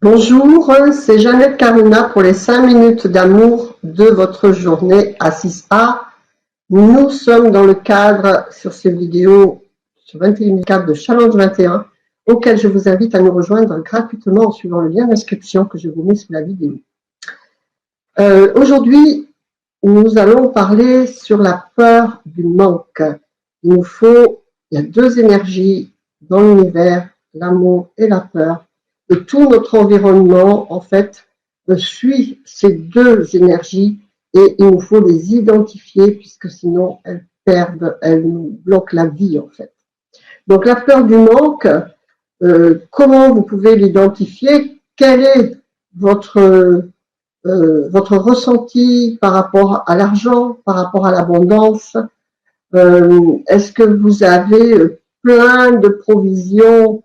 Bonjour, c'est Jeannette Caruna pour les 5 minutes d'amour de votre journée à 6A. Nous sommes dans le cadre, sur cette vidéo, sur 21 cadres de Challenge 21, auquel je vous invite à nous rejoindre gratuitement en suivant le lien d'inscription que je vous mets sous la vidéo. Aujourd'hui, nous allons parler sur la peur du manque. Il y a deux énergies dans l'univers, l'amour et la peur. Et tout notre environnement, en fait, suit ces deux énergies et il nous faut les identifier puisque sinon elles nous bloquent la vie, en fait. Donc la peur du manque, comment vous pouvez l'identifier? Quel est votre ressenti par rapport à l'argent, par rapport à l'abondance? Est-ce que vous avez plein de provisions?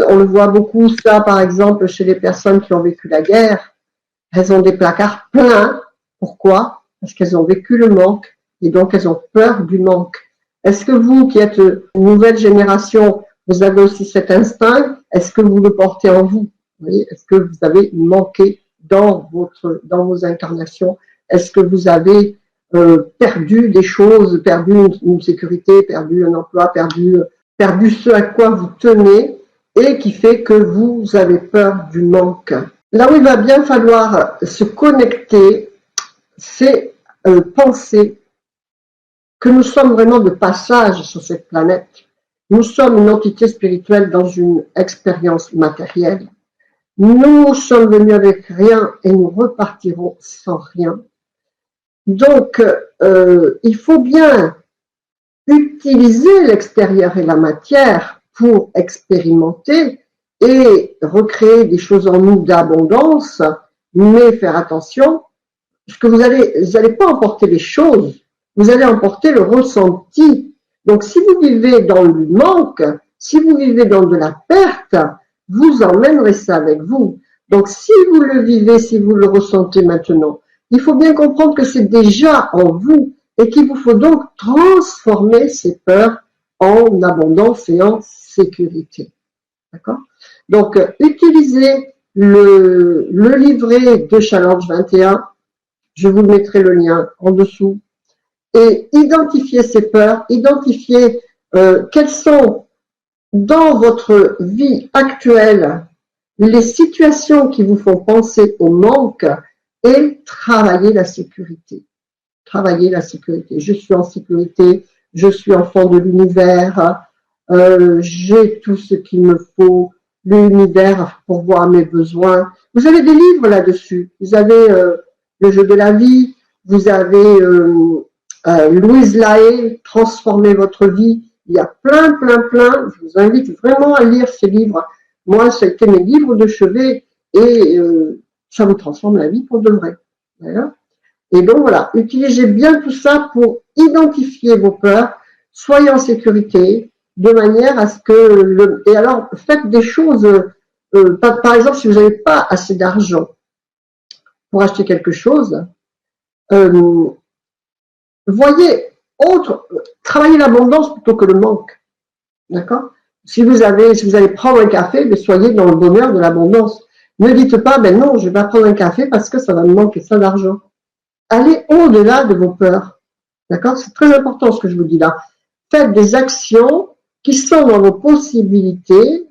On le voit beaucoup, ça, par exemple, chez les personnes qui ont vécu la guerre. Elles ont des placards pleins. Pourquoi? Parce qu'elles ont vécu le manque et donc elles ont peur du manque. Est-ce que vous, qui êtes une nouvelle génération, vous avez aussi cet instinct? Est-ce que vous le portez en vous? Est-ce que vous avez manqué dans vos incarnations? Est-ce que vous avez perdu des choses, perdu une sécurité, perdu un emploi, perdu ce à quoi vous tenez et qui fait que vous avez peur du manque? Là où il va bien falloir se connecter, c'est penser que nous sommes vraiment de passage sur cette planète. Nous sommes une entité spirituelle dans une expérience matérielle. Nous sommes venus avec rien et nous repartirons sans rien. Donc, il faut bien utiliser l'extérieur et la matière pour expérimenter et recréer des choses en nous d'abondance, mais faire attention, parce que vous allez pas emporter les choses, vous allez emporter le ressenti. Donc, si vous vivez dans le manque, si vous vivez dans de la perte, vous emmènerez ça avec vous. Donc, si vous le vivez, si vous le ressentez maintenant, il faut bien comprendre que c'est déjà en vous et qu'il vous faut donc transformer ces peurs en abondance et en sécurité. D'accord? Donc, utilisez le livret de Challenge 21. Je vous mettrai le lien en dessous. Et identifiez ces peurs, identifiez quelles sont dans votre vie actuelle les situations qui vous font penser au manque et travaillez la sécurité. Travailler la sécurité. Je suis en sécurité, je suis enfant de l'univers, j'ai tout ce qu'il me faut, l'univers pour voir mes besoins. Vous avez des livres là-dessus. Vous avez Le jeu de la vie, vous avez Louise Hay, Transformer votre vie. Il y a plein. Je vous invite vraiment à lire ces livres. Moi, ça a été mes livres de chevet et ça vous transforme la vie pour de vrai. D'accord ? Et donc voilà, utilisez bien tout ça pour identifier vos peurs, soyez en sécurité, de manière à ce que et alors faites des choses, par exemple si vous n'avez pas assez d'argent pour acheter quelque chose, travaillez l'abondance plutôt que le manque, d'accord? Si vous allez prendre un café, mais soyez dans le bonheur de l'abondance. Ne dites pas, ben non, je vais pas prendre un café parce que ça va me manquer ça d'argent. Allez au-delà de vos peurs. D'accord? C'est très important ce que je vous dis là. Faites des actions qui sont dans vos possibilités.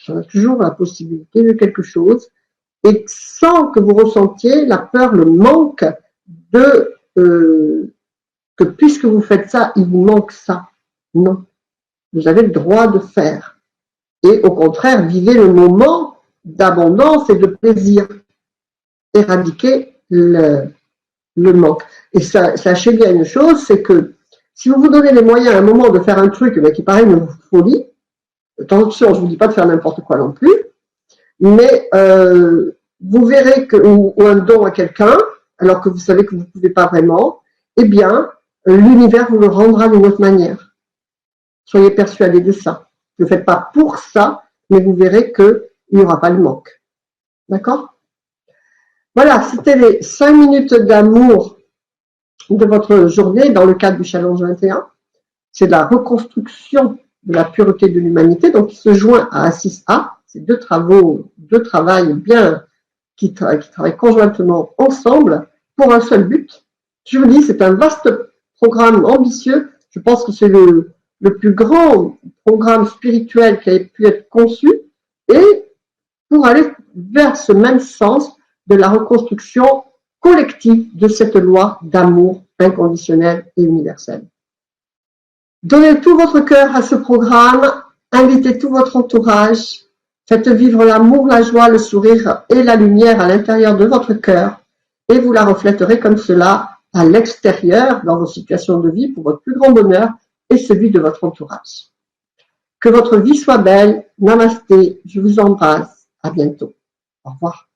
On a toujours la possibilité de quelque chose. Et sans que vous ressentiez la peur, le manque que puisque vous faites ça, il vous manque ça. Non. Vous avez le droit de faire. Et au contraire, vivez le moment d'abondance et de plaisir. Éradiquez le manque. Et sachez bien une chose, c'est que si vous vous donnez les moyens à un moment de faire un truc qui paraît une folie, attention, je ne vous dis pas de faire n'importe quoi non plus, mais vous verrez que, ou un don à quelqu'un, alors que vous savez que vous ne pouvez pas vraiment, eh bien, l'univers vous le rendra d'une autre manière. Soyez persuadés de ça. Ne le faites pas pour ça, mais vous verrez qu'il n'y aura pas le manque. D'accord ? Voilà, c'était les 5 minutes d'amour de votre journée dans le cadre du Challenge 21. C'est de la reconstruction de la pureté de l'humanité, donc il se joint à 6A, ces deux travail bien, qui travaillent conjointement ensemble pour un seul but. Je vous dis, c'est un vaste programme ambitieux. Je pense que c'est le plus grand programme spirituel qui a pu être conçu et pour aller vers ce même sens de la reconstruction collective de cette loi d'amour inconditionnel et universel. Donnez tout votre cœur à ce programme, invitez tout votre entourage, faites vivre l'amour, la joie, le sourire et la lumière à l'intérieur de votre cœur et vous la reflèterez comme cela à l'extérieur dans vos situations de vie pour votre plus grand bonheur et celui de votre entourage. Que votre vie soit belle. Namasté, je vous embrasse. À bientôt. Au revoir.